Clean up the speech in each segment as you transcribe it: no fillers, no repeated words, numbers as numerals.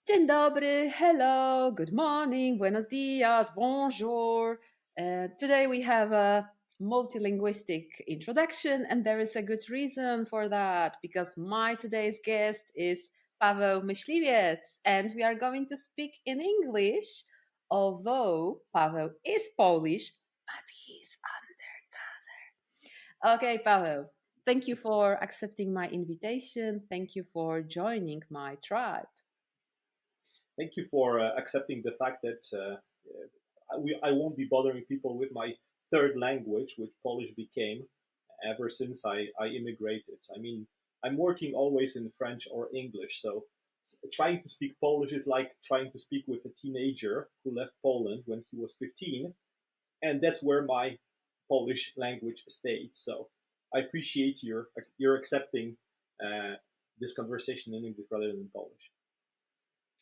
Dzień dobry, hello, good morning, buenos dias, bonjour. Today we have a multilinguistic introduction, and there is a good reason for that because my today's guest is Paweł Myśliwiec, and we are going to speak in English, although Paweł is Polish, but he's undercover. Okay, Paweł, thank you for accepting my invitation. Thank you for joining my tribe. Thank you for accepting the fact that I won't be bothering people with my third language, which Polish became ever since I immigrated. I mean, I'm working always in French or English, so trying to speak Polish is like trying to speak with a teenager who left Poland when he was 15, and that's where my Polish language stayed. So I appreciate your accepting this conversation in English rather than Polish.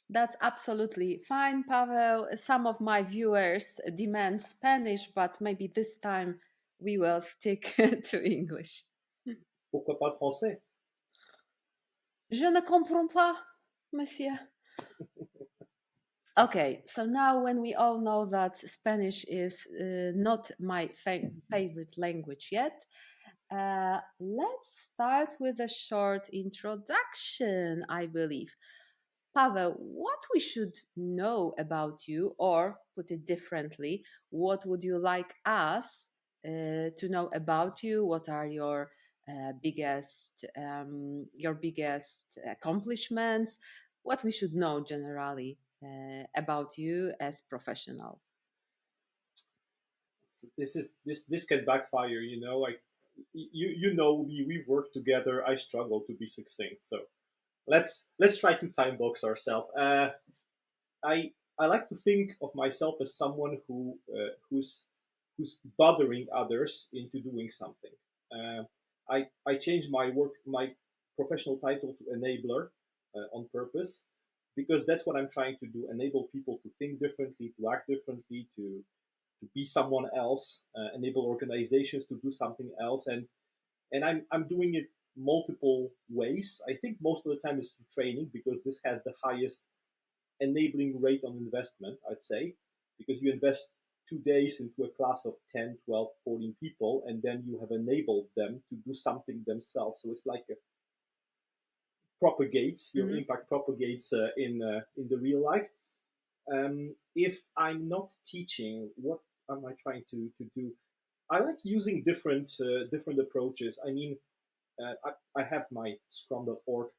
That's absolutely fine, Paweł. Some of my viewers demand Spanish, but maybe this time we will stick to English. Pourquoi pas le français? Je ne comprends pas, monsieur. Okay, so now when we all know that Spanish is not my favorite language yet, let's start with a short introduction, I believe. Paweł, what we should know about you, or put it differently, what would you like us to know about you? What are your biggest accomplishments? What we should know generally about you as professional? This can backfire. You know, you know me. We've worked together. I struggle to be succinct, so let's try to time box ourselves. I like to think of myself as someone who's bothering others into doing something. I changed my professional title to enabler on purpose because that's what I'm trying to do: enable people to think differently, to act differently, to be someone else, enable organizations to do something else, and I'm doing it multiple ways. I think most of the time is through training because this has the highest enabling rate on investment, I'd say, because you invest 2 days into a class of 10, 12, 14 people, and then you have enabled them to do something themselves. So it's like a propagates, your impact propagates in the real life. If I'm not teaching, what am I trying to do? I like using different approaches. I mean, I have my Scrum.org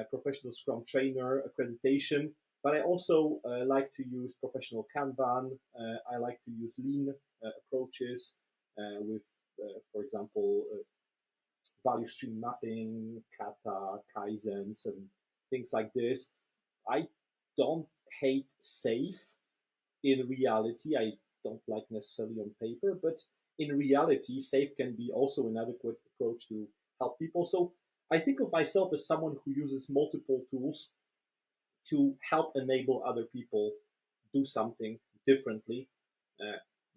professional Scrum trainer accreditation, but I also like to use professional Kanban. I like to use lean approaches with, for example, value stream mapping, kata, kaizens, and things like this. I don't hate SAFe in reality. I don't like necessarily on paper, but in reality, SAFe can be also an adequate approach to help people. So I think of myself as someone who uses multiple tools to help enable other people do something differently,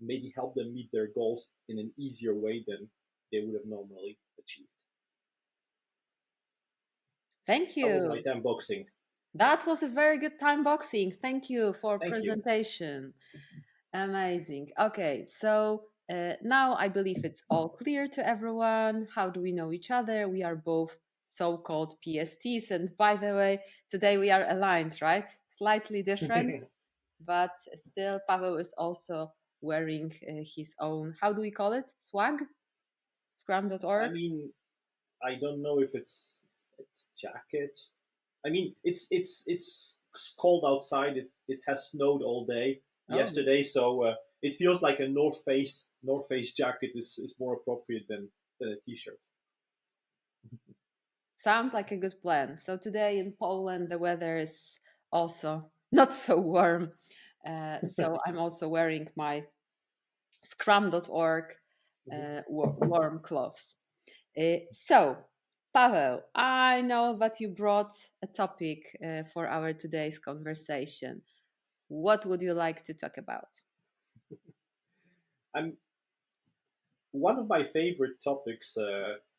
maybe help them meet their goals in an easier way than they would have normally achieved. Thank you. That was my time boxing. That was a very good time boxing. Thank you for Thank presentation. Amazing. Okay, so now I believe it's all clear to everyone. How do we know each other? We are both so-called PSTs, and by the way, today we are aligned, right? Slightly different, but still Paweł is also wearing his own, how do we call it? Swag? Scrum.org? I mean, I don't know if it's jacket. I mean, it's cold outside. It has snowed all day yesterday, so it feels like a North Face jacket is more appropriate than a t-shirt. Sounds like a good plan. So today in Poland, the weather is also not so warm. So I'm also wearing my Scrum.org warm clothes. So, Paweł, I know that you brought a topic for our today's conversation. What would you like to talk about? One of my favorite topics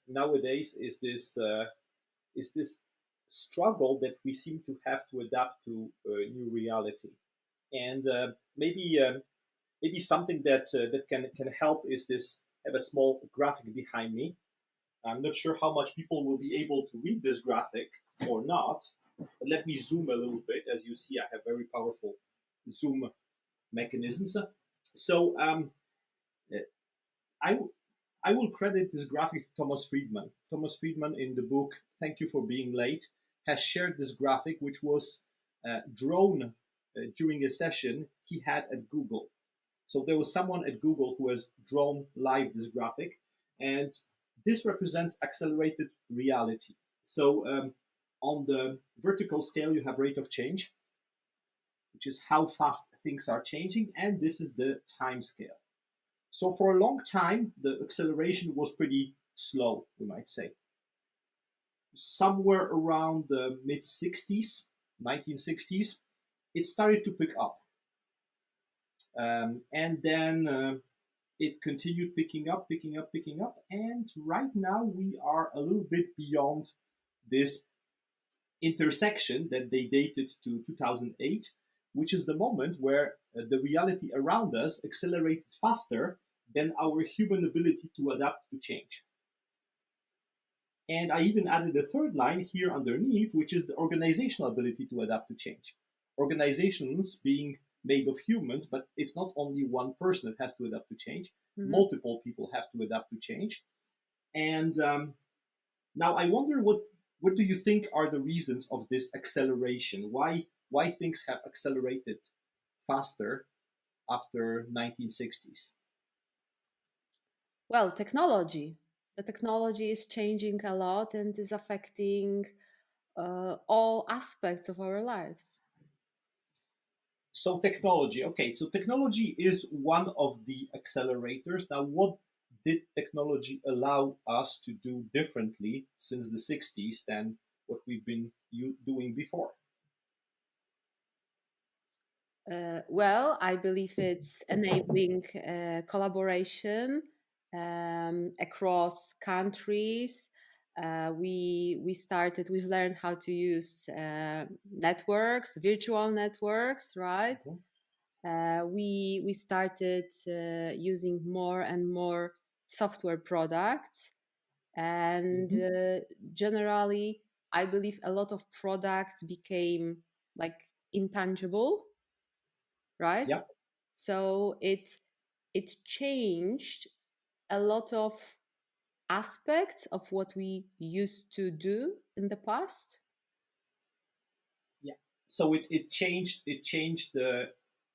nowadays is this struggle that we seem to have to adapt to new reality. And maybe something that can help is this. Have a small graphic behind me. I'm not sure how much people will be able to read this graphic or not, but let me zoom a little bit. As you see, I have very powerful zoom mechanisms. So I, I will credit this graphic to Thomas Friedman. Thomas Friedman, in the book Thank You for Being Late, has shared this graphic, which was drawn during a session he had at Google. So there was someone at Google who has drawn live this graphic, and this represents accelerated reality. So on the vertical scale, you have rate of change, which is how fast things are changing, and this is the time scale. So for a long time, the acceleration was pretty slow, we might say. Somewhere around the mid-60s, 1960s, it started to pick up. And then it continued picking up, and right now we are a little bit beyond this intersection that they dated to 2008, which is the moment where the reality around us accelerated faster than our human ability to adapt to change. And I even added a third line here underneath, which is the organizational ability to adapt to change. Organizations being made of humans, but it's not only one person that has to adapt to change. Mm-hmm. Multiple people have to adapt to change. And now I wonder what do you think are the reasons of this acceleration? Why things have accelerated faster after 1960s? Well, technology. The technology is changing a lot and is affecting all aspects of our lives. So technology, okay, so technology is one of the accelerators. Now, what did technology allow us to do differently since the 60s than what we've been doing before? Well, I believe it's enabling collaboration across countries. We've learned how to use networks, virtual networks, right? We started using more and more software products, and generally, I believe a lot of products became like intangible, right? Yeah. So it changed a lot of aspects of what we used to do in the past. Yeah. So it changed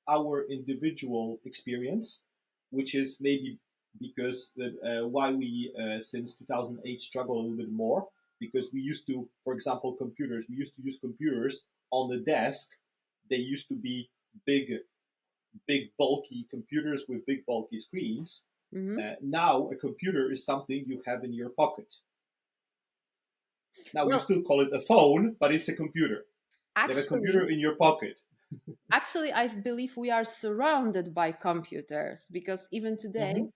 our individual experience, which is maybe because why we since 2008 struggle a little bit more, because we used to, for example, computers. We used to use computers on the desk. They used to be big bulky computers with big bulky screens. Now a computer is something you have in your pocket. Now, you still call it a phone, but it's a computer. You have a computer in your pocket. Actually, I believe we are surrounded by computers, because even today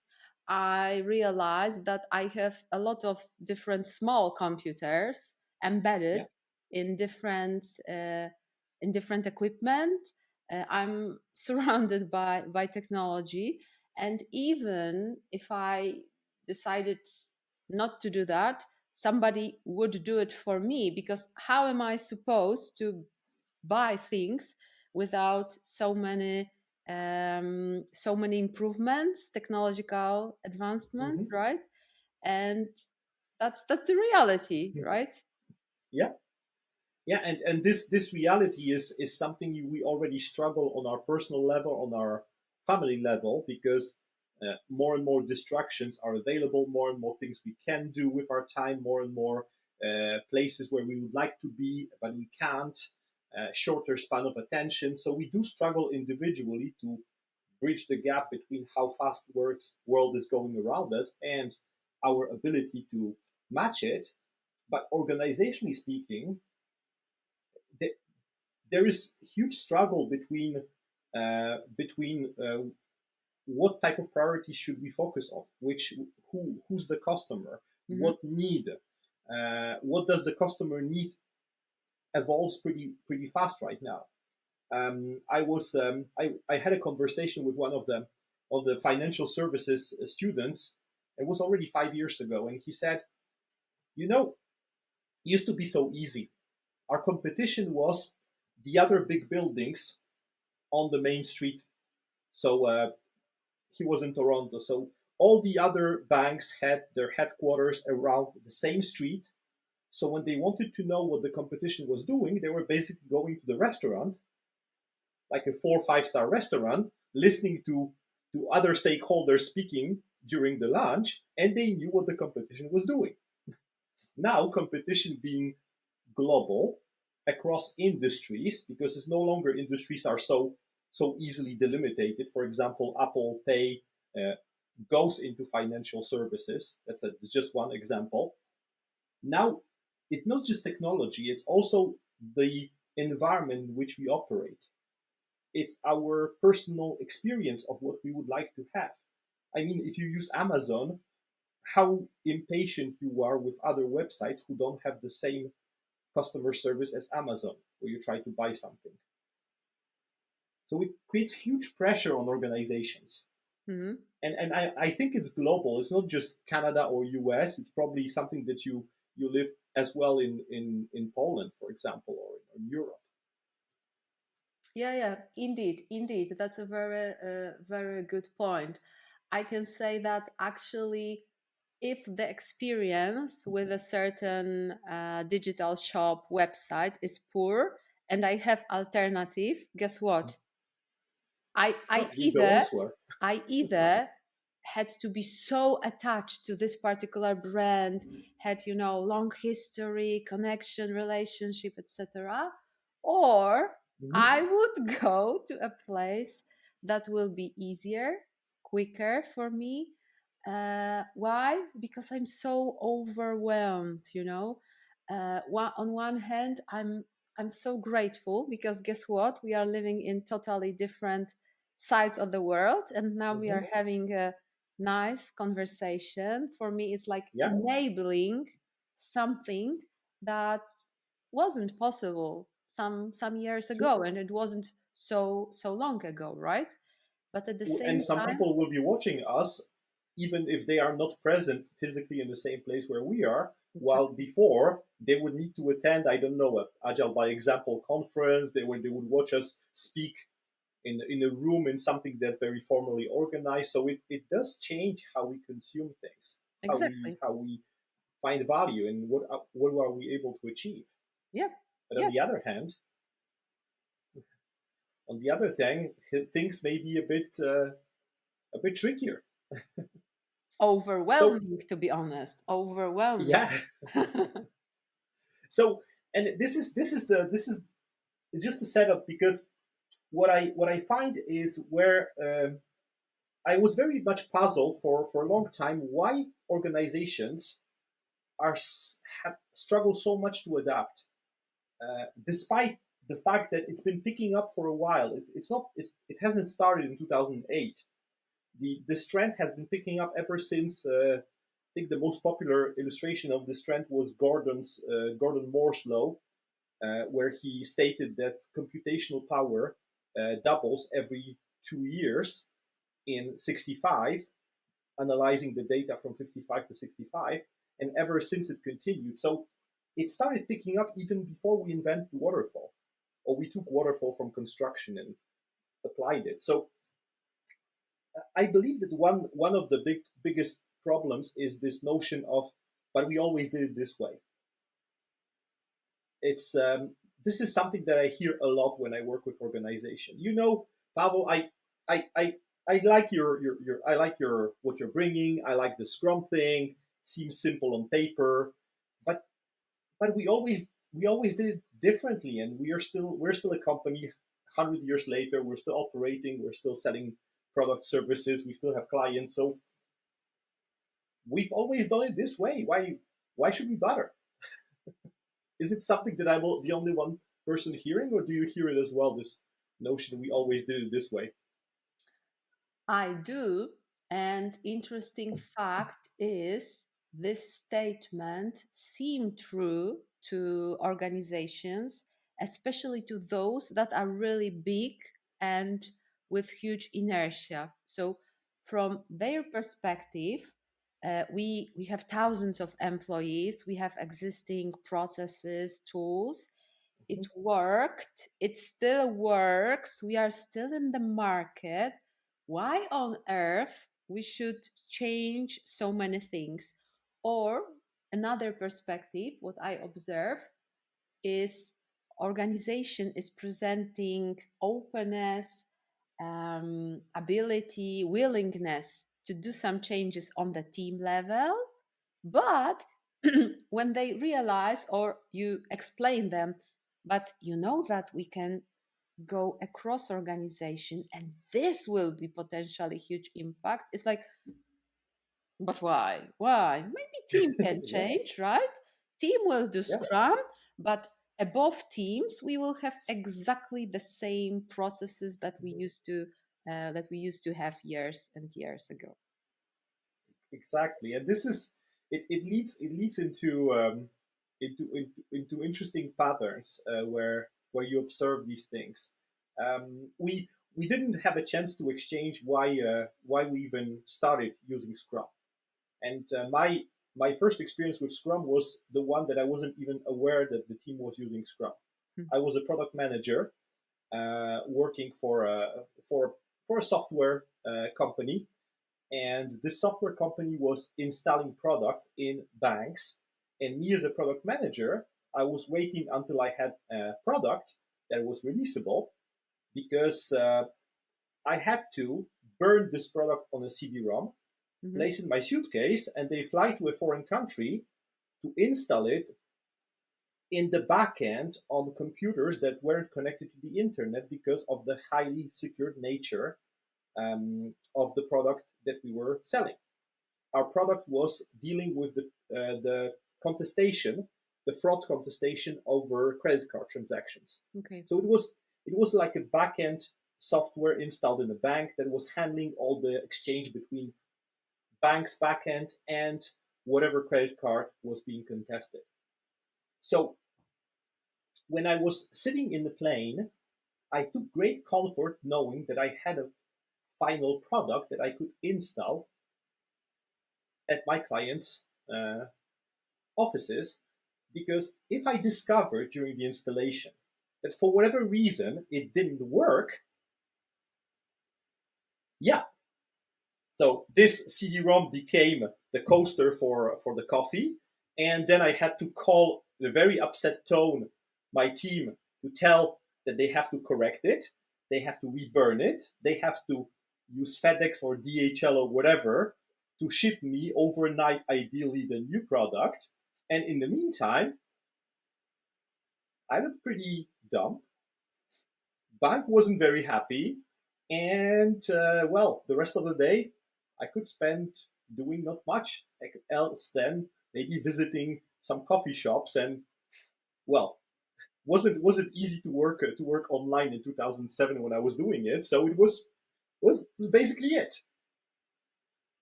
I realized that I have a lot of different small computers embedded in different equipment. I'm surrounded by technology, and even if I decided not to do that, somebody would do it for me, because how am I supposed to buy things without so many improvements, technological advancements, right? And that's the reality, right? Yeah, and this reality is something we already struggle on our personal level, on our family level, because more and more distractions are available, more and more things we can do with our time, more and more places where we would like to be but we can't, shorter span of attention. So we do struggle individually to bridge the gap between how fast the world is going around us and our ability to match it. But organizationally speaking, there is huge struggle between what type of priorities should we focus on, who's the customer, what need, what does the customer need evolves pretty fast right now. I had a conversation with one of the financial services students. It was already 5 years ago, and he said, you know, it used to be so easy. Our competition was the other big buildings on the main street. So he was in Toronto. So all the other banks had their headquarters around the same street. So when they wanted to know what the competition was doing, they were basically going to the restaurant, like a 4 or 5 star restaurant, listening to other stakeholders speaking during the lunch, and they knew what the competition was doing. Now, competition being global across industries, because it's no longer industries are so easily delimited. For example, Apple Pay goes into financial services. That's just one example. Now, it's not just technology; it's also the environment in which we operate. It's our personal experience of what we would like to have. I mean, if you use Amazon, how impatient you are with other websites who don't have the same customer service as Amazon, where you try to buy something. So it creates huge pressure on organizations. Mm-hmm. And I think it's global. It's not just Canada or US. It's probably something that you live as well in Poland, for example, or in Europe. Yeah, indeed. That's a very good point. I can say that actually, if the experience with a certain digital shop website is poor and I have alternative, guess what? I Oh, I you go either elsewhere. I either had to be so attached to this particular brand, had long history, connection, relationship, etc., or Mhm. I would go to a place that will be easier, quicker for me. Why? Because I'm so overwhelmed. On one hand, I'm so grateful because guess what? We are living in totally different sides of the world, and now we Mhm. are having a nice conversation. For me, it's like Yeah. enabling something that wasn't possible some years True. ago, and it wasn't so long ago, right? But at the And same some time, people will be watching us, even if they are not present physically in the same place where we are. it's While before they would need to attend, I don't know, a Agile by Example conference. They would watch us speak in a room in something that's very formally organized. So it does change how we consume things, exactly. how we find value, and what are we able to achieve. Yeah, But yeah. on the other thing, things may be a bit trickier. So Overwhelming, to be honest. Overwhelming. yeah, so and this is just a setup, because what I find is where I was very much puzzled for a long time why organizations have struggled so much to adapt, despite the fact that it's been picking up for a while. It hasn't started in 2008. This trend has been picking up ever since. I think the most popular illustration of this trend was Gordon Moore's law, where he stated that computational power doubles every 2 years in 65, analyzing the data from 55 to 65, and ever since it continued. So it started picking up even before we invented waterfall, or we took waterfall from construction and applied it. So I believe that one of the biggest problems is this notion of, but we always did it this way. It's This is something that I hear a lot when I work with organization. Pavel, I like your I like your what you're bringing. I like the Scrum thing. Seems simple on paper, but we always did it differently, and we're still a company. 100 years later, we're still operating. We're still selling product services. We still have clients. So we've always done it this way. Why should we bother? Is it something that I'm the only one person hearing, or do you hear it as well? This notion we always did it this way. I do. And interesting fact is this statement seemed true to organizations, especially to those that are really big and with huge inertia. So, from their perspective, we have thousands of employees, we have existing processes, tools. It worked, it still works, we are still in the market. Why on earth we should change so many things? Or another perspective, what I observe is organization is presenting openness, ability, willingness to do some changes on the team level, but when they realize, or you explain them, but you know that we can go across organization and this will be potentially huge impact, it's like, but why maybe team can Yeah, change, right? Team will do yeah, Scrum, but above teams we will have exactly the same processes that we used to have years and years ago. exactly. And this is it leads into interesting patterns where you observe these things. We didn't have a chance to exchange why we even started using Scrum. And my first experience with Scrum was the one that I wasn't even aware that the team was using Scrum. Hmm. I was a product manager working for a software company, and this software company was installing products in banks. And me as a product manager, I was waiting until I had a product that was releasable because I had to burn this product on a CD-ROM, Mhm. place it in my suitcase, and they fly to a foreign country to install it in the back end on computers that weren't connected to the internet because of the highly secured nature of the product that we were selling. Our product was dealing with the contestation, the fraud contestation over credit card transactions. Okay. So it was like a back end software installed in a bank that was handling all the exchange between bank's backend and whatever credit card was being contested. So when I was sitting in the plane, I took great comfort knowing that I had a final product that I could install at my client's offices. Because if I discovered during the installation that for whatever reason it didn't work, yeah, so this CD-ROM became the coaster for the coffee, and then I had to call in a very upset tone my team to tell that they have to correct it, they have to reburn it, they have to use FedEx or DHL or whatever to ship me overnight, ideally the new product. And in the meantime, I looked pretty dumb. Bank wasn't very happy, and well, the rest of the day I could spend doing not much else than maybe visiting some coffee shops. And well, wasn't easy to work online in 2007 when I was doing it. So it was basically it.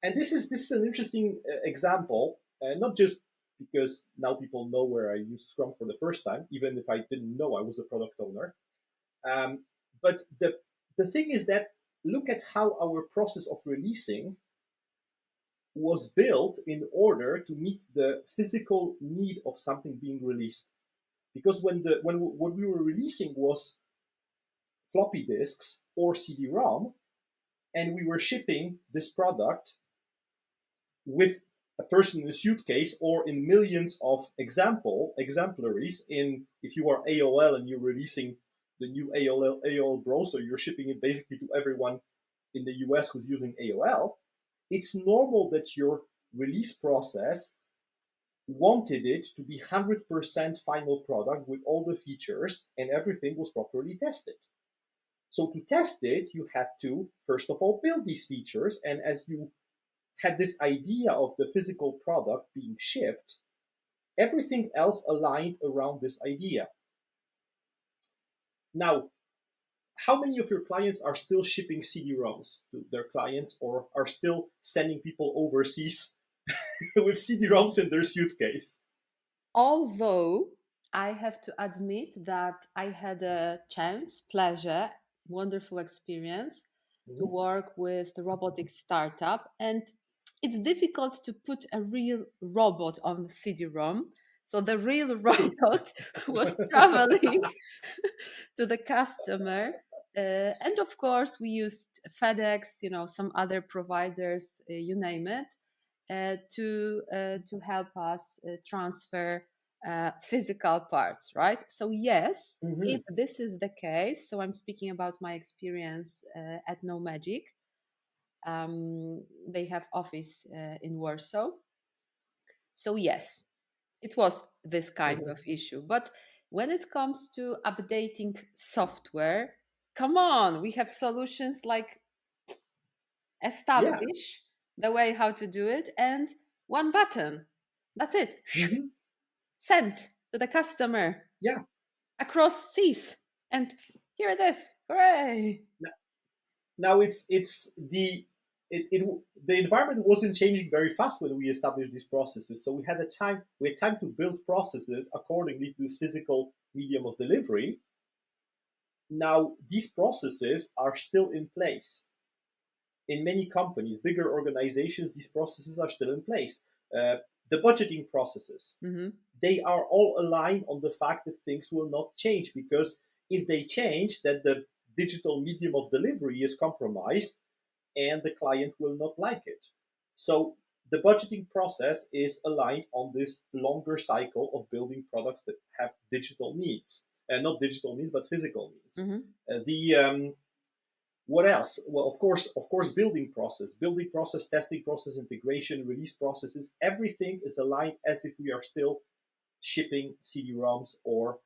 And this is an interesting example, not just because now people know where I used Scrum for the first time, even if I didn't know I was a product owner. Um, but the thing is that look at how our process of releasing was built in order to meet the physical need of something being released. Because when what we were releasing was floppy disks or CD-ROM, and we were shipping this product with a person in a suitcase or in millions of exemplaries. In if you are AOL and you're releasing the new AOL browser, you're shipping it basically to everyone in the US who's using AOL. It's normal that your release process wanted it to be 100% final product with all the features, and everything was properly tested. So to test it, you had to first of all build these features, and as you had this idea of the physical product being shipped, everything else aligned around this idea. Now, how many of your clients are still shipping CD-ROMs to their clients, or are still sending people overseas with CD-ROMs in their suitcase? Although I have to admit that I had a pleasure, wonderful experience to Mhm. work with the robotic startup. And it's difficult to put a real robot on the CD-ROM. So the real robot was traveling to the customer. And of course, we used FedEx, some other providers, you name it, to help us transfer physical parts, right? So yes, if Mhm. this is the case, so I'm speaking about my experience at No Magic. They have office in Warsaw. So yes, it was this kind of issue. But when it comes to updating software, come on, we have solutions like Yeah. establish the way how to do it and one button. That's it. Mhm. Sent to the customer Yeah. across seas. And here it is. Hooray! Now it's the environment wasn't changing very fast when we established these processes. So we had time to build processes accordingly to this physical medium of delivery. Now these processes are still in place in many companies, bigger organizations. These processes are still in place. Uh, the budgeting processes, Mm-hmm. they are all aligned on the fact that things will not change, because if they change, then the digital medium of delivery is compromised and the client will not like it. So the budgeting process is aligned on this longer cycle of building products that have digital needs, and not digital needs, but physical needs. Mm-hmm. The What else? Well, of course, building process, testing process, integration, release processes. Everything is aligned as if we are still shipping CD-ROMs or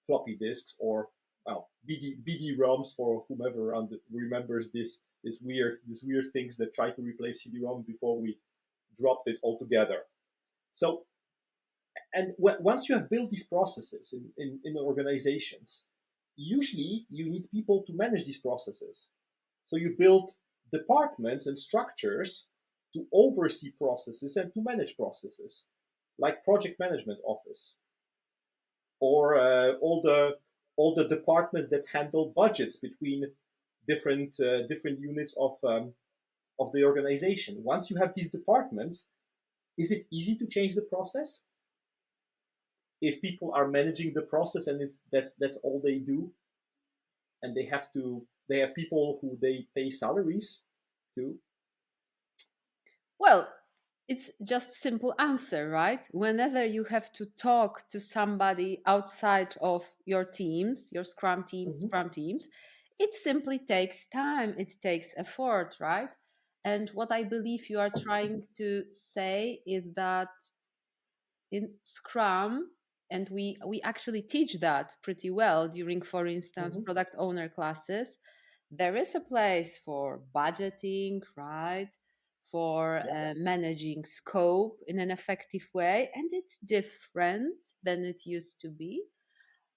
floppy disks, or well, BD-ROMs for whomever remembers this weird things that try to replace CD-ROM before we dropped it altogether. So, and once you have built these processes in organizations, usually you need people to manage these processes. So you build departments and structures to oversee processes and to manage processes, like project management office, or all the departments that handle budgets between different units of the organization. Once you have these departments, is it easy to change the process if people are managing the process and that's all they do, and they have people who they pay salaries to? Well, it's just simple answer, right? Whenever you have to talk to somebody outside of your teams, your Mhm. Scrum teams, it simply takes time, it takes effort, right? And what I believe you are trying to say is that in Scrum, and we actually teach that pretty well during, for instance, Mhm. product owner classes. There is a place for budgeting, right? For Yeah. managing scope in an effective way, and it's different than it used to be.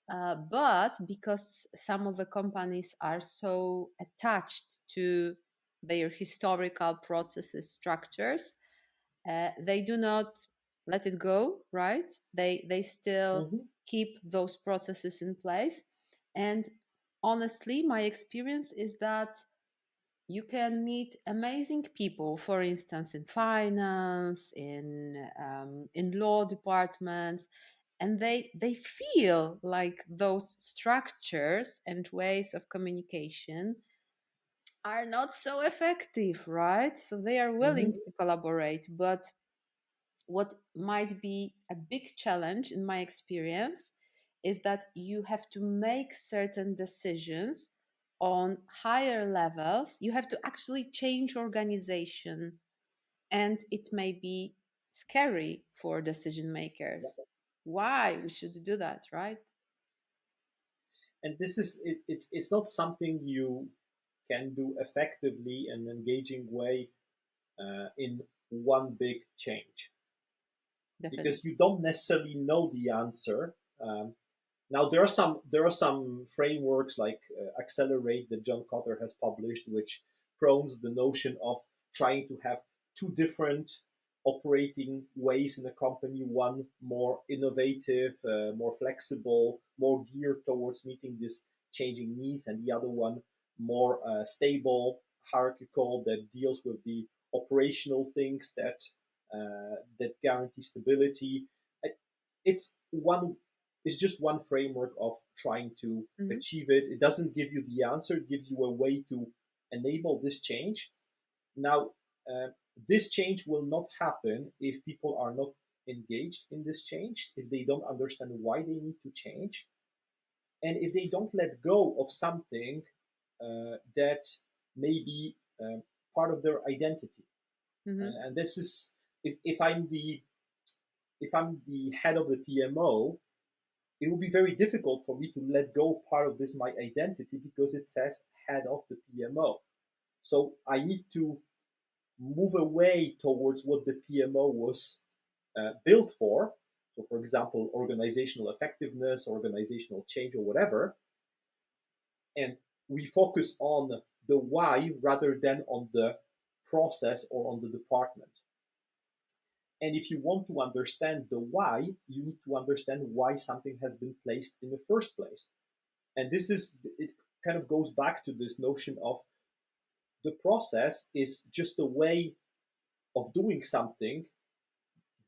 But because some of the companies are so attached to their historical processes, structures, they do not let it go, right? They still Mhm. keep those processes in place. And honestly, my experience is that you can meet amazing people, for instance, in finance, in law departments, and they feel like those structures and ways of communication are not so effective, right? So they are willing Mhm. to collaborate, but what might be a big challenge in my experience is that you have to make certain decisions on higher levels. You have to actually change organization, and it may be scary for decision makers. Why we should do that, right? And this is it's not something you can do effectively in an engaging way in one big change, Definitely. because you don't necessarily know the answer. Now there are some frameworks like Accelerate that John Cotter has published, which promotes the notion of trying to have two different operating ways in a company, one more innovative, more flexible, more geared towards meeting these changing needs, and the other one more stable, hierarchical, that deals with the operational things that guarantee stability. It's one. It's just one framework of trying to Mhm. achieve it. It doesn't give you the answer. It gives you a way to enable this change. Now, uh, this change will not happen if people are not engaged in this change, if they don't understand why they need to change, and if they don't let go of something that may be part of their identity. Mhm. And this is if I'm the head of the PMO, it will be very difficult for me to let go part of this my identity because it says head of the PMO. So I need to move away towards what the PMO was built for. So, for example, organizational effectiveness, organizational change, or whatever, and we focus on the why rather than on the process or on the department. And if you want to understand the why, you need to understand why something has been placed in the first place. And it kind of goes back to this notion of the process is just a way of doing something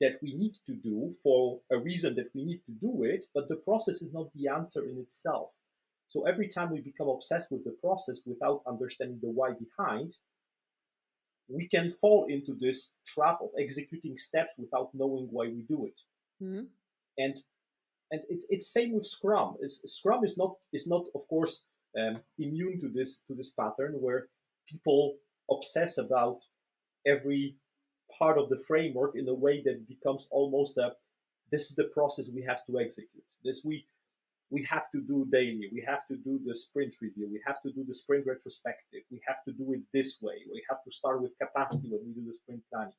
that we need to do for a reason that we need to do it, but the process is not the answer in itself. So every time we become obsessed with the process without understanding the why behind, we can fall into this trap of executing steps without knowing why we do it. Mhm. And it's same with Scrum. Scrum is not of course immune to this pattern where people obsess about every part of the framework in a way that becomes almost a this is the process we have to execute. This we have to do daily. We have to do the sprint review. We have to do the sprint retrospective. We have to do it this way. We have to start with capacity when we do the sprint planning.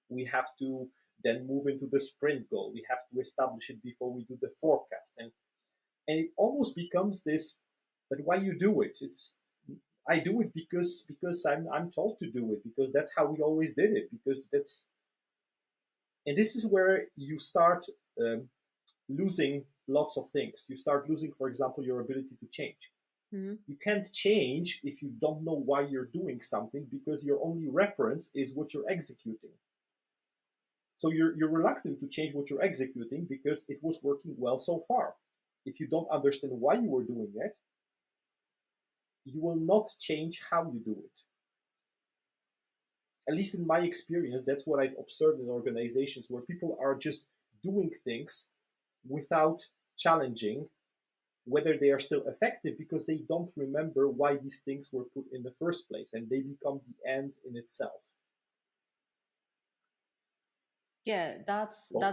We have to then move into the sprint goal. We have to establish it before we do the forecast. And it almost becomes this, but why you do it? It's I do it because I'm told to do it, because that's how we always did it, because that's and this is where you start um, losing lots of things. You start losing, for example, your ability to change. Mhm. You can't change if you don't know why you're doing something because your only reference is what you're executing. So you're reluctant to change what you're executing because it was working well so far. If you don't understand why you were doing it, you will not change how you do it. At least in my experience, that's what I've observed in organizations where people are just doing things without challenging whether they are still effective because they don't remember why these things were put in the first place, and they become the end in itself Yeah,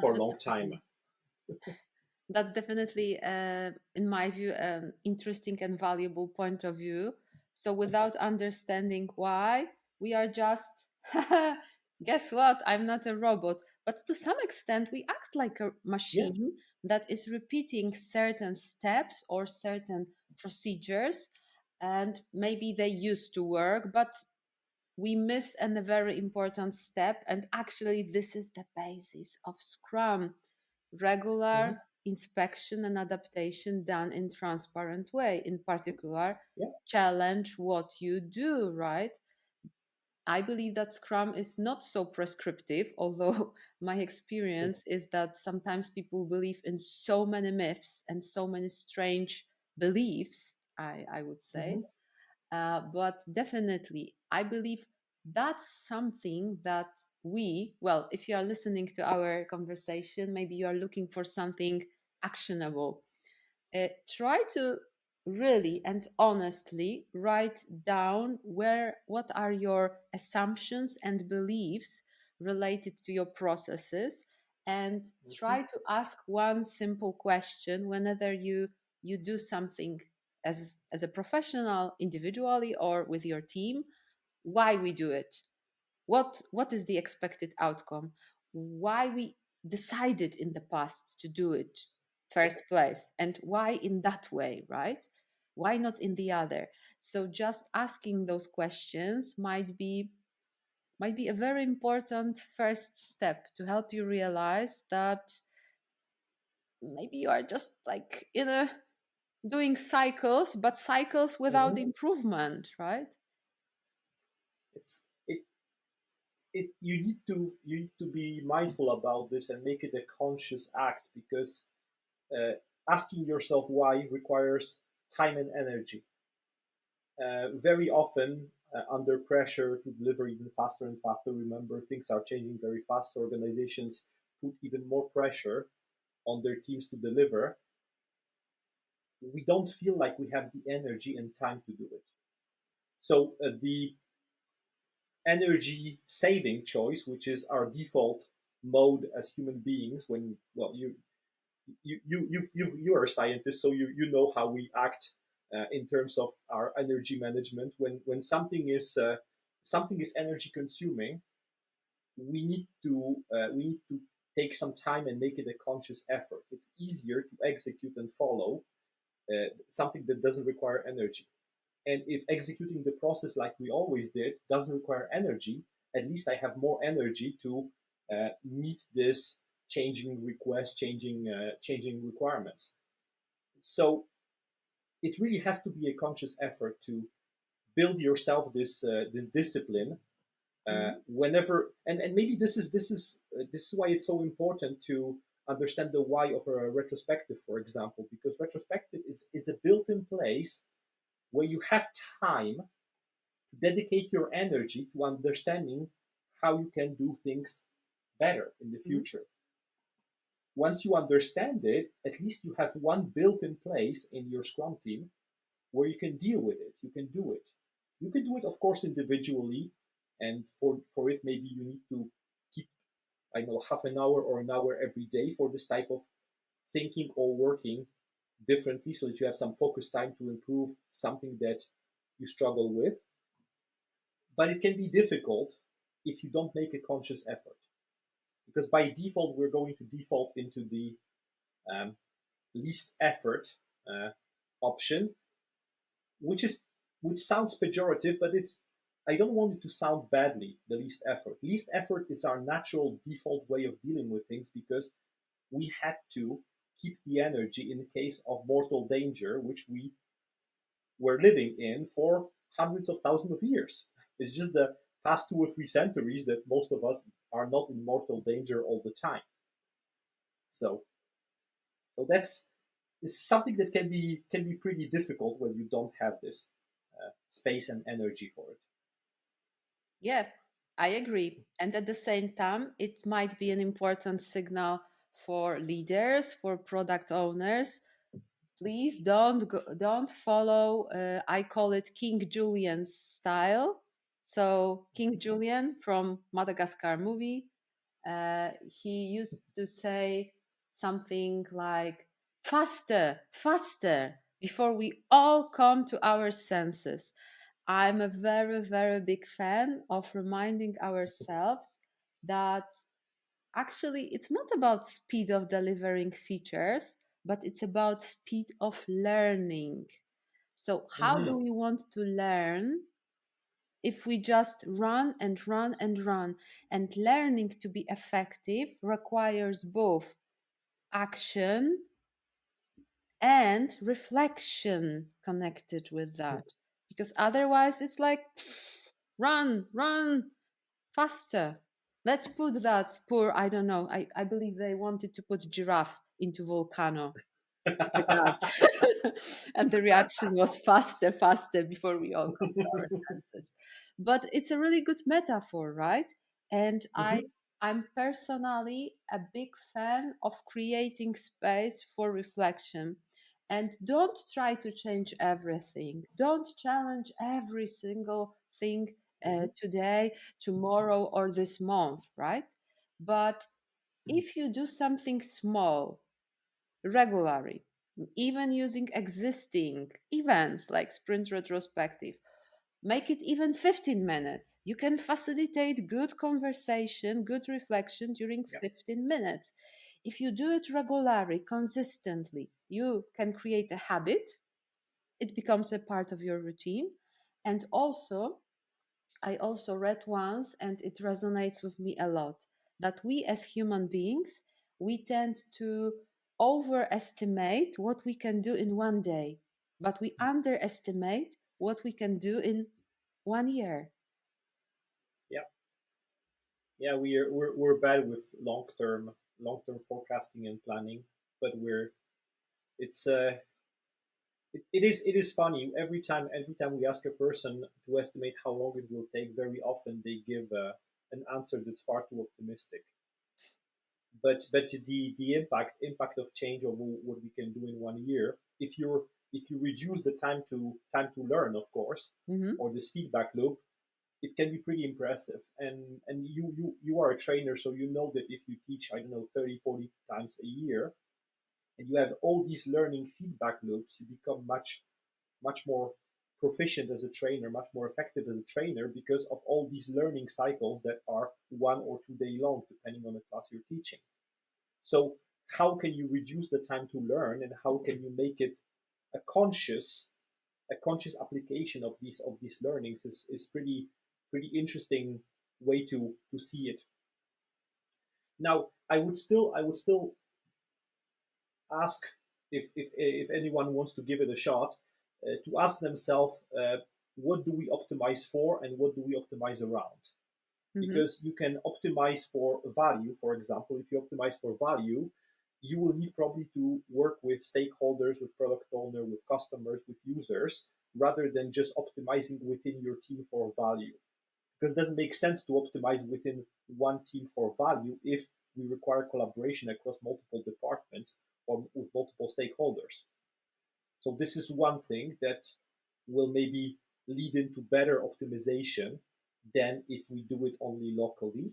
for a long time. that's definitely, in my view, an interesting and valuable point of view. So, without understanding why, we are just, guess what? I'm not a robot. But to some extent, we act like a Yeah. machine that is repeating certain steps or certain procedures. And maybe they used to work, but we miss a very important step. And actually, this is the basis of Scrum: regular Hmm. inspection and adaptation done in transparent way. In particular, Yeah. challenge what you do, right? I believe that Scrum is not so prescriptive, although my experience is that sometimes people believe in so many myths and so many strange beliefs, I would say. Hmm. But definitely, I believe that's something that well, if you are listening to our conversation, maybe you are looking for something actionable. Try to really and honestly write down what are your assumptions and beliefs related to your processes, and Hmm. try to ask one simple question whenever you do something as a professional, individually, or with your team: why we do it, what is the expected outcome, why we decided in the past to do it Yeah. first place, and why in that way, right? Why not in the other? So just asking those questions might be might be a very important first step to help you realize that maybe you are just like in a doing cycles, but cycles without Mhm. improvement, right? It's it it you need to be mindful about this and make it a conscious act, because uh, asking yourself why requires time and energy. Very often, under pressure to deliver even faster and faster, remember things are changing very fast. So organizations put even more pressure on their teams to deliver. We don't feel like we have the energy and time to do it. So the energy saving choice, which is our default mode as human beings, when well you are a scientist, so you know how we act in terms of our energy management. When something is energy consuming, we need to take some time and make it a conscious effort. It's easier to execute and follow something that doesn't require energy. And if executing the process like we always did doesn't require energy, at least I have more energy to meet this changing request, changing requirements. So it really has to be a conscious effort to build yourself this discipline. Mhm. Whenever and maybe this is why it's so important to understand the why of a retrospective, for example, because retrospective is a built-in place where you have time to dedicate your energy to understanding how you can do things better in the Mhm. future. Once you understand it, at least you have one built-in place in your Scrum team where you can deal with it. You can do it. You can do it, of course, individually, and for it maybe you need to keep, I know, half an hour or an hour every day for this type of thinking or working differently, so that you have some focus time to improve something that you struggle with. But it can be difficult if you don't make a conscious effort, because by default we're going to default into the um, least effort uh, option, which is which sounds pejorative, but it's, I don't want it to sound badly. The least effort, is our natural default way of dealing with things, because we had to keep the energy in case of mortal danger, which we were living in for hundreds of thousands of years. It's just the past 2 or 3 centuries that most of us are not in mortal danger all the time. So, so that's is something that can be pretty difficult when you don't have this space and energy for it. Yeah, I agree. And at the same time, it might be an important signal for leaders, for product owners. Please don't follow. I call it King Julian's style. So King Julian from Madagascar movie, he used to say something like faster, faster, before we all come to our senses. I'm a very, very big fan of reminding ourselves that actually it's not about speed of delivering features, but it's about speed of learning. So, how do Mm-hmm. we want to learn if we just run and run and run? And learning to be effective requires both action and reflection connected with that. Because otherwise, it's like run, run faster. Let's put that poor, I don't know, I believe they wanted to put giraffe into volcano, the gods. And the reaction was faster, faster before we all come to our senses. But it's a really good metaphor, right? And Mm-hmm. I'm personally a big fan of creating space for reflection. And don't try to change everything. Don't challenge every single thing Mm-hmm. today, tomorrow, or this month, right? But if you do something small regularly, even using existing events like sprint retrospective, make it even 15 minutes. You can facilitate good conversation, good reflection during Yeah. 15 minutes. If you do it regularly, consistently, you can create a habit. It becomes a part of your routine. And also, I also read once, and it resonates with me a lot, that we as human beings, we tend to overestimate what we can do in one day, but we underestimate what we can do in 1 year. Yeah, yeah, we're bad with long term forecasting and planning, but it's it is funny every time we ask a person to estimate how long it will take. Very often they give an answer that's far too optimistic. But the impact of change of what we can do in 1 year, if you reduce the time to learn, of course, Hmm. or this feedback loop, it can be pretty impressive. And you are a trainer, so you know that if you teach, I don't know, 30-40 times a year, and you have all these learning feedback loops, you become much more proficient as a trainer, much more effective as a trainer, because of all these learning cycles that are 1 or 2 day long, depending on the class you're teaching. So how can you reduce the time to learn, and how can you make it a conscious application of these learnings is pretty interesting way to see it. Now, I would still ask, if anyone wants to give it a shot, to ask themselves, what do we optimize for and what do we optimize around? Hmm. Because you can optimize for value. For example, if you optimize for value, you will need probably to work with stakeholders, with product owner, with customers, with users, rather than just optimizing within your team for value. Because it doesn't make sense to optimize within one team for value if we require collaboration across multiple departments or with multiple stakeholders. So this is one thing that will maybe lead into better optimization than if we do it only locally.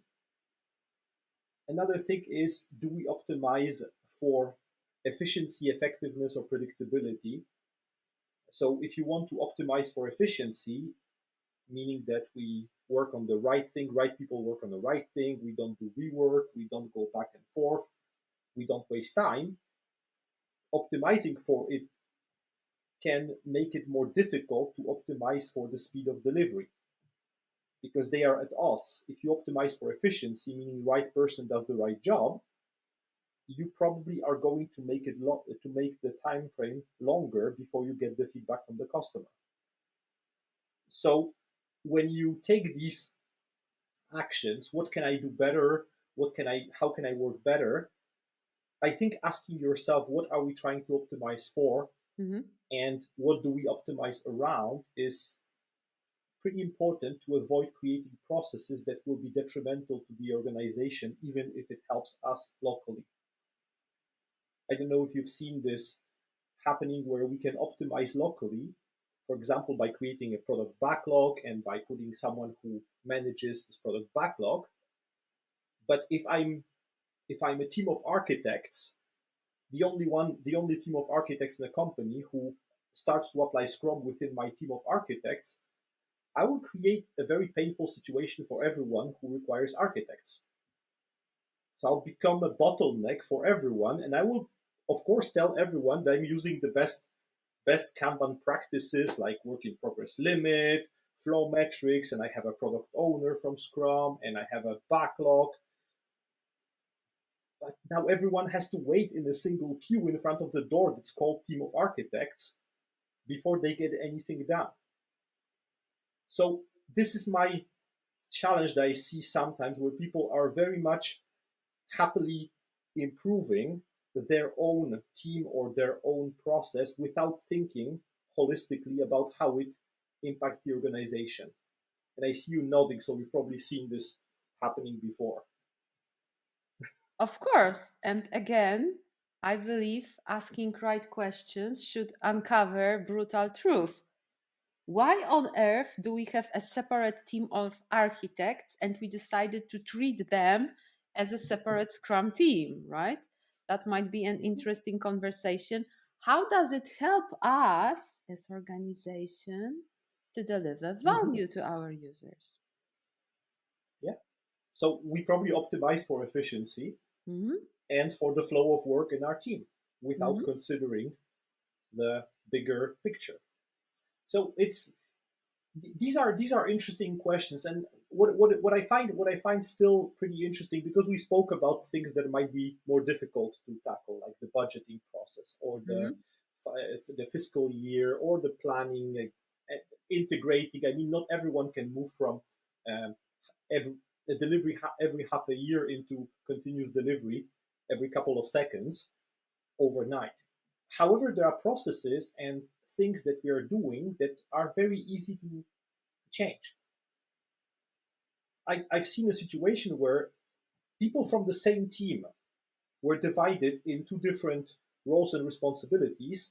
Another thing is, do we optimize for efficiency, effectiveness, or predictability? So if you want to optimize for efficiency, meaning that we work on the right thing, right people work on the right thing, we don't do rework, we don't go back and forth, we don't waste time, optimizing for it can make it more difficult to optimize for the speed of delivery, because they are at odds. If you optimize for efficiency, meaning the right person does the right job, you probably are going to make to make the time frame longer before you get the feedback from the customer. So when you take these actions, what can I do better? How can I work better? I think asking yourself, what are we trying to optimize for, Hmm. and what do we optimize around, is pretty important to avoid creating processes that will be detrimental to the organization, even if it helps us locally. I don't know if you've seen this happening, where we can optimize locally, for example, by creating a product backlog and by putting someone who manages this product backlog. But if I'm a team of architects, the only team of architects in a company who starts to apply Scrum within my team of architects, I will create a very painful situation for everyone who requires architects. So I'll become a bottleneck for everyone, and I will, of course, tell everyone that I'm using the best Kanban practices like work in progress limit, flow metrics, and I have a product owner from Scrum, and I have a backlog. But now everyone has to wait in a single queue in front of the door that's called team of architects before they get anything done. So this is my challenge that I see sometimes, where people are very much happily improving their own team or their own process without thinking holistically about how it impacts the organization. And I see you nodding, so you've probably seen this happening before. Of course. And again, I believe asking right questions should uncover brutal truth. Why on earth do we have a separate team of architects and we decided to treat them as a separate Scrum team, right? That might be an interesting conversation. How does it help us as organization to deliver Mm-hmm. value to our users? Yeah. So we probably optimize for efficiency Hmm. and for the flow of work in our team without Hmm. considering the bigger picture. So these are interesting questions, and what I find still pretty interesting, because we spoke about things that might be more difficult to tackle, like the budgeting process, or Hmm. the fiscal year, or the planning, integrating. I mean, not everyone can move from um, every a delivery every half a year into continuous delivery every couple of seconds overnight. However, there are processes and things that we are doing that are very easy to change. I've seen a situation where people from the same team were divided in two different roles and responsibilities.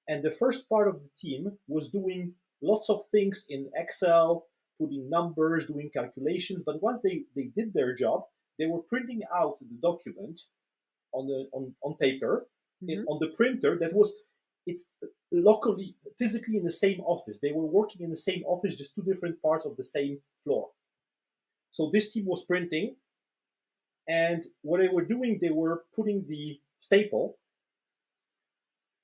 And the first part of the team was doing lots of things in Excel, putting numbers, doing calculations. But once they did their job, they were printing out the document on paper, Hmm. on the printer that was, it's locally, physically in the same office. They were working in the same office, just two different parts of the same floor. So this team was printing, and what they were doing, they were putting the staple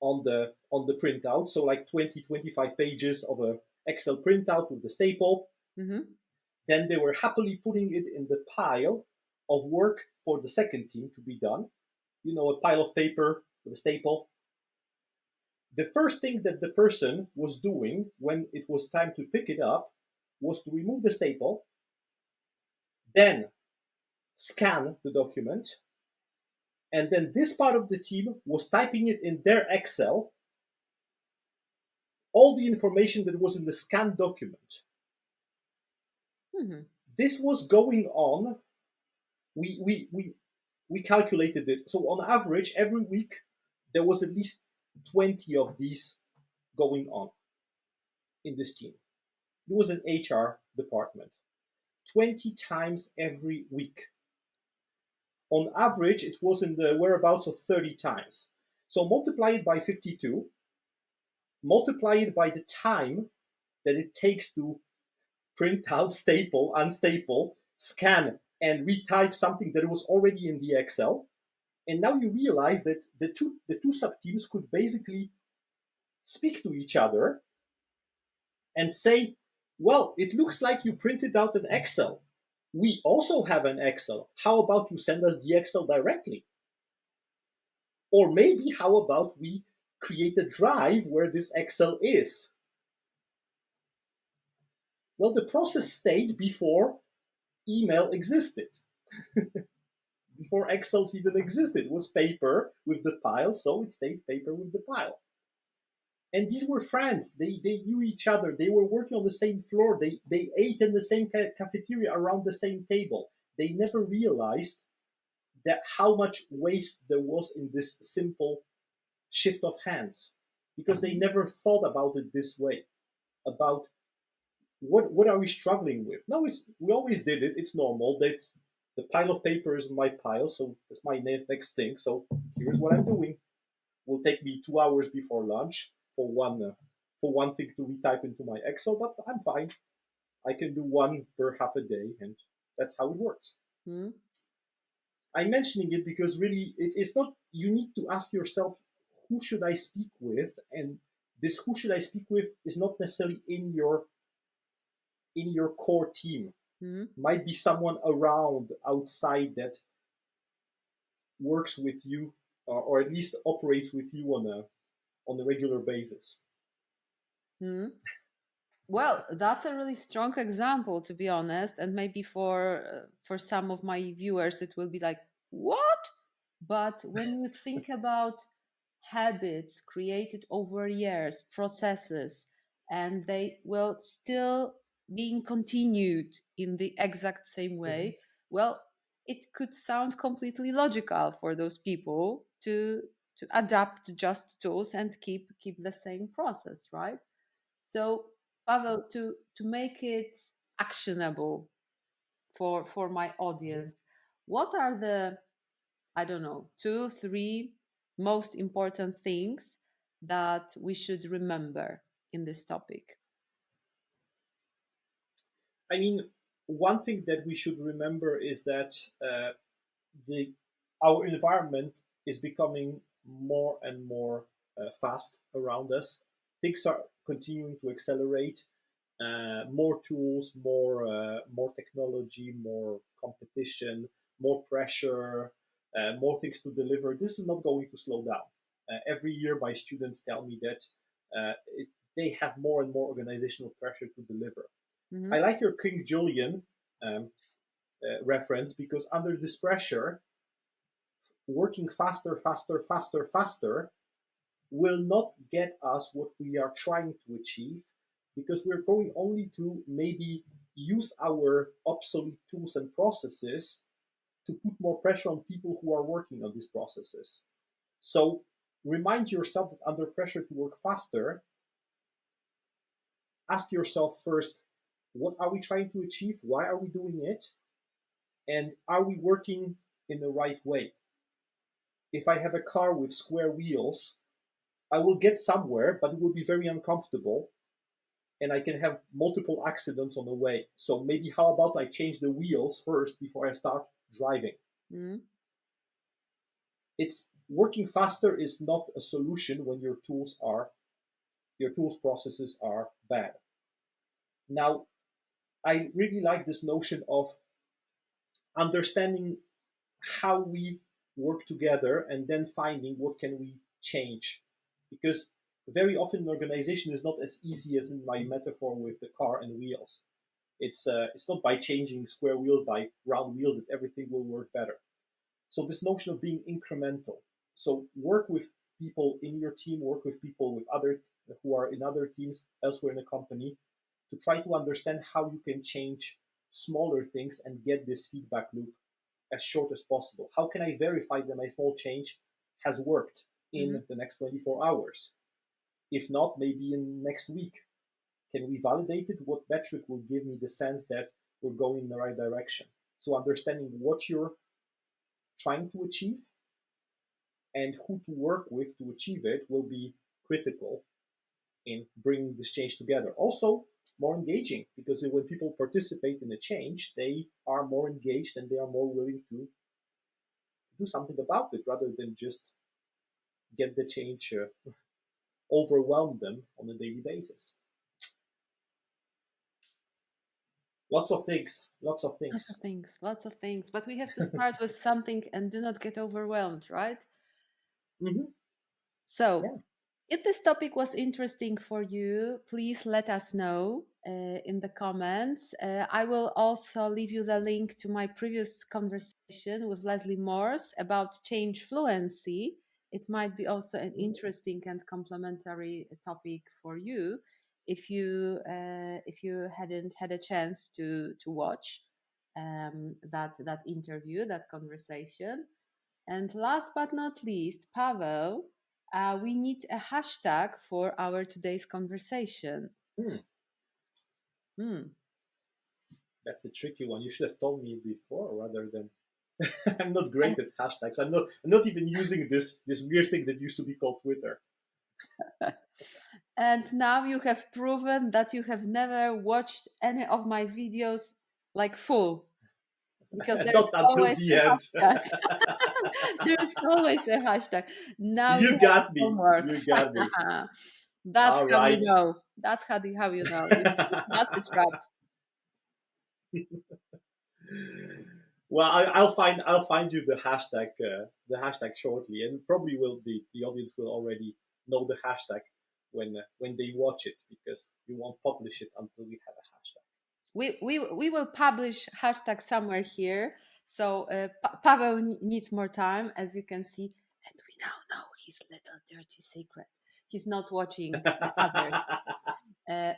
on the printout. So like 20-25 pages of a Excel printout with the staple. Hmm. Then they were happily putting it in the pile of work for the second team to be done. You know, a pile of paper with a staple. The first thing that the person was doing when it was time to pick it up was to remove the staple, then scan the document, and then this part of the team was typing it in their Excel, all the information that was in the scanned document. Hmm. This was going on. We calculated it. So on average, every week there was at least 20 of these going on in this team. It was an HR department. 20 times every week. On average, it was in the whereabouts of 30 times. So multiply it by 52, multiply it by the time that it takes to print out, staple, unstaple, scan, and retype something that was already in the Excel. And now you realize that the two sub teams could basically speak to each other and say, well, it looks like you printed out an Excel. We also have an Excel. How about you send us the Excel directly? Or maybe how about we create a drive where this Excel is? Well, the process stayed before email existed, before Excels even existed. It was paper with the pile, so it stayed paper with the pile. And these were friends. They knew each other. They were working on the same floor. They ate in the same cafeteria around the same table. They never realized that how much waste there was in this simple shift of hands, because they never thought about it this way, about what are we struggling with. No, it's, we always did it. It's normal. That the pile of paper is my pile, so it's my next thing. So here's what I'm doing. Will take me 2 hours before lunch for one thing to retype into my Excel, but I'm fine. I can do one per half a day, and that's how it works. Hmm. I'm mentioning it because really, it's not. You need to ask yourself, who should I speak with, and this who should I speak with is not necessarily in your core team. Hmm. Might be someone around outside that works with you, or at least operates with you on a regular basis. Hmm. Well, that's a really strong example, to be honest, and maybe for some of my viewers, it will be like, what? But when you think about habits created over years, processes, and they will still being continued in the exact same Mhm. way, well, it could sound completely logical for those people to adapt just tools and keep the same process, right? So, Pavel, to make it actionable for my Mhm. audience, what are the, I don't know, two, three most important things that we should remember in this topic? I mean, one thing that we should remember is that the our environment is becoming more and more fast around us. Things are continuing to accelerate. more tools, more technology, more competition, more pressure, more things to deliver. This is not going to slow down. Every year, my students tell me that they have more and more organizational pressure to deliver. Mm-hmm. I like your King Julian reference, because under this pressure, working faster, faster, faster, faster will not get us what we are trying to achieve, because we're going only to maybe use our obsolete tools and processes to put more pressure on people who are working on these processes. So remind yourself that under pressure to work faster, ask yourself first, what are we trying to achieve? Why are we doing it? And are we working in the right way? If I have a car with square wheels, I will get somewhere, but it will be very uncomfortable, and I can have multiple accidents on the way. So maybe how about I change the wheels first before I start driving? Mm-hmm. It's working faster is not a solution when your tools processes are bad. Now, I really like this notion of understanding how we work together and then finding what can we change, because very often an organization is not as easy as in my metaphor with the car and wheels. It's not by changing square wheels by round wheels that everything will work better. So this notion of being incremental. So work with people in your team, work with people with other who are in other teams elsewhere in the company, to try to understand how you can change smaller things and get this feedback loop as short as possible. How can I verify that my small change has worked in the next 24 hours? If not, maybe in next week. Can we validate it? What metric will give me the sense that we're going in the right direction? So understanding what you're trying to achieve and who to work with to achieve it will be critical in bringing this change together. Also, more engaging, because when people participate in a change, they are more engaged and they are more willing to do something about it rather than just get the change overwhelm them on a daily basis. Lots of things, lots of things. Lots of things, lots of things. But we have to start with something and do not get overwhelmed, right? Mm-hmm. So, Yeah. if this topic was interesting for you, please let us know in the comments. I will also leave you the link to my previous conversation with Leslie Morse about change fluency. It might be also an interesting and complementary topic for you if you hadn't had a chance to watch that interview, that conversation. And last but not least, Paweł, we need a hashtag for our today's conversation. That's a tricky one. You should have told me before rather than. I'm not great at hashtags. I'm not even using this weird thing that used to be called Twitter. And now you have proven that you have never watched any of my videos like full, because there's Not until always the a end. hashtag. There's always a hashtag. Now You have got me. homework. You got me. That's All how you right. know. That's how you know. It's not a trap. Well, I'll find you the hashtag shortly, and probably the audience will already know the hashtag when they watch it, because we won't publish it until we have a hashtag. We will publish hashtag somewhere here. So Paweł needs more time, as you can see, and we now know his little dirty secret. He's not watching others.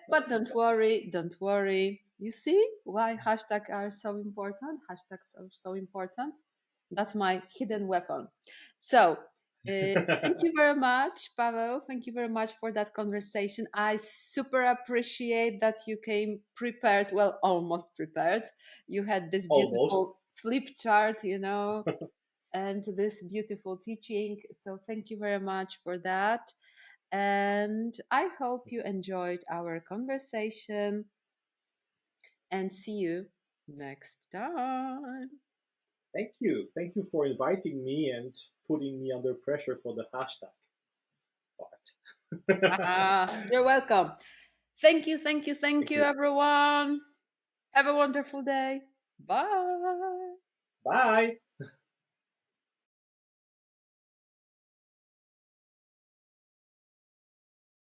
But don't worry. You see why hashtags are so important? Hashtags are so important. That's my hidden weapon. So thank you very much, Paweł. Thank you very much for that conversation. I super appreciate that you came prepared, well, almost prepared. You had this Almost. beautiful flip chart, and this beautiful teaching. So thank you very much for that. And I hope you enjoyed our conversation, and see you next time. Thank you. Thank you for inviting me and putting me under pressure for the hashtag part. You're welcome. Thank you, Thank you. everyone. Have a wonderful day. Bye. Bye.